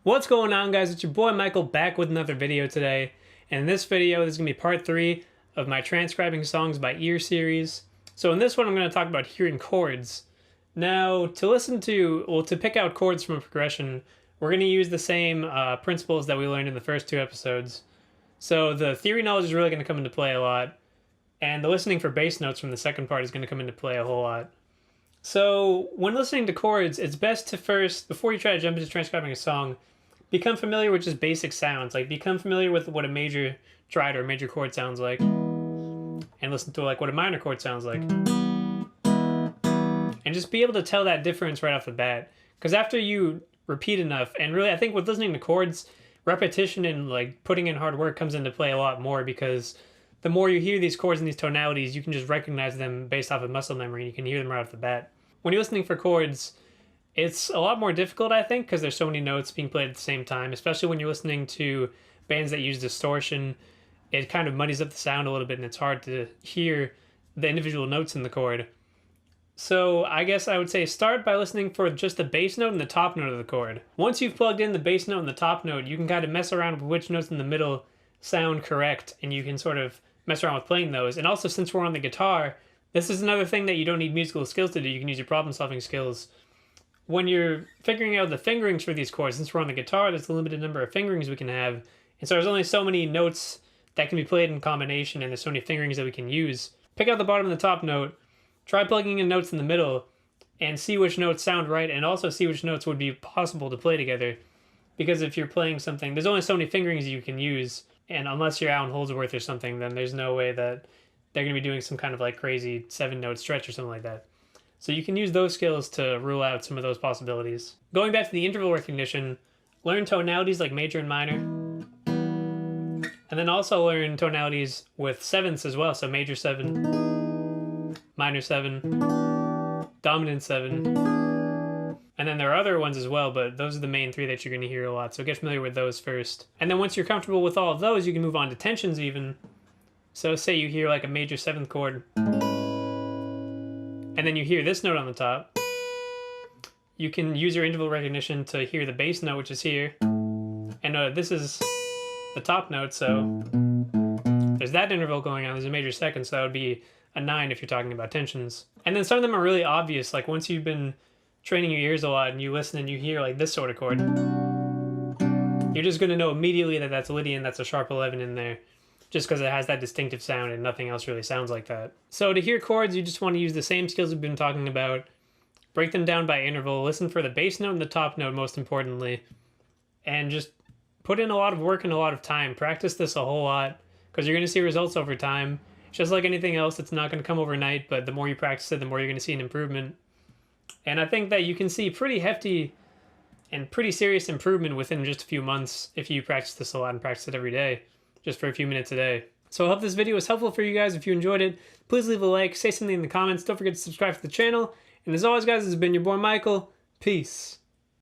What's going on, guys? It's your boy Michael back with another video today. And in this video, this is going to be part 3 of my Transcribing Songs by Ear series. So in this one, I'm going to talk about hearing chords. Now, to pick out chords from a progression, we're going to use the same principles that we learned in the first 2 episodes. So the theory knowledge is really going to come into play a lot, and the listening for bass notes from the second part is going to come into play a whole lot. So when listening to chords, it's best to first, before you try to jump into transcribing a song, become familiar with just basic sounds. Like, become familiar with what a major triad or a major chord sounds like, and listen to like what a minor chord sounds like, and just be able to tell that difference right off the bat. Because after you repeat enough, and really I think with listening to chords, repetition and like putting in hard work comes into play a lot more, because the more you hear these chords and these tonalities, you can just recognize them based off of muscle memory, and you can hear them right off the bat. When you're listening for chords, it's a lot more difficult, I think, because there's so many notes being played at the same time, especially when you're listening to bands that use distortion. It kind of muddies up the sound a little bit, and it's hard to hear the individual notes in the chord. So I guess I would say start by listening for just the bass note and the top note of the chord. Once you've plugged in the bass note and the top note, you can kind of mess around with which notes in the middle sound correct, and you can sort of mess around with playing those. And also, since we're on the guitar, this is another thing that you don't need musical skills to do. You can use your problem-solving skills. When you're figuring out the fingerings for these chords, since we're on the guitar, there's a limited number of fingerings we can have. And so there's only so many notes that can be played in combination, and there's so many fingerings that we can use. Pick out the bottom and the top note, try plugging in notes in the middle, and see which notes sound right, and also see which notes would be possible to play together. Because if you're playing something, there's only so many fingerings you can use, and unless you're Alan Holdsworth or something, then there's no way that they're going to be doing some kind of like crazy 7-note stretch or something like that. So you can use those skills to rule out some of those possibilities. Going back to the interval recognition, learn tonalities like major and minor. And then also learn tonalities with sevenths as well. So major 7, minor 7, dominant 7. And then there are other ones as well, but those are the main 3 that you're going to hear a lot. So get familiar with those first. And then once you're comfortable with all of those, you can move on to tensions even. So say you hear like a major 7th chord, and then you hear this note on the top. You can use your interval recognition to hear the bass note, which is here. And this is the top note, so there's that interval going on. There's a major 2nd, so that would be a 9 if you're talking about tensions. And then some of them are really obvious, like once you've been training your ears a lot and you listen and you hear like this sort of chord, you're just going to know immediately that that's Lydian, that's a sharp 11 in there, just because it has that distinctive sound and nothing else really sounds like that. So to hear chords, you just want to use the same skills we've been talking about. Break them down by interval, listen for the bass note and the top note most importantly, and just put in a lot of work and a lot of time. Practice this a whole lot, because you're going to see results over time. It's just like anything else, it's not going to come overnight, but the more you practice it, the more you're going to see an improvement. And I think that you can see pretty hefty and pretty serious improvement within just a few months if you practice this a lot and practice it every day, just for a few minutes a day. So I hope this video was helpful for you guys. If you enjoyed it, please leave a like, say something in the comments. Don't forget to subscribe to the channel. And as always, guys, this has been your boy Michael. Peace.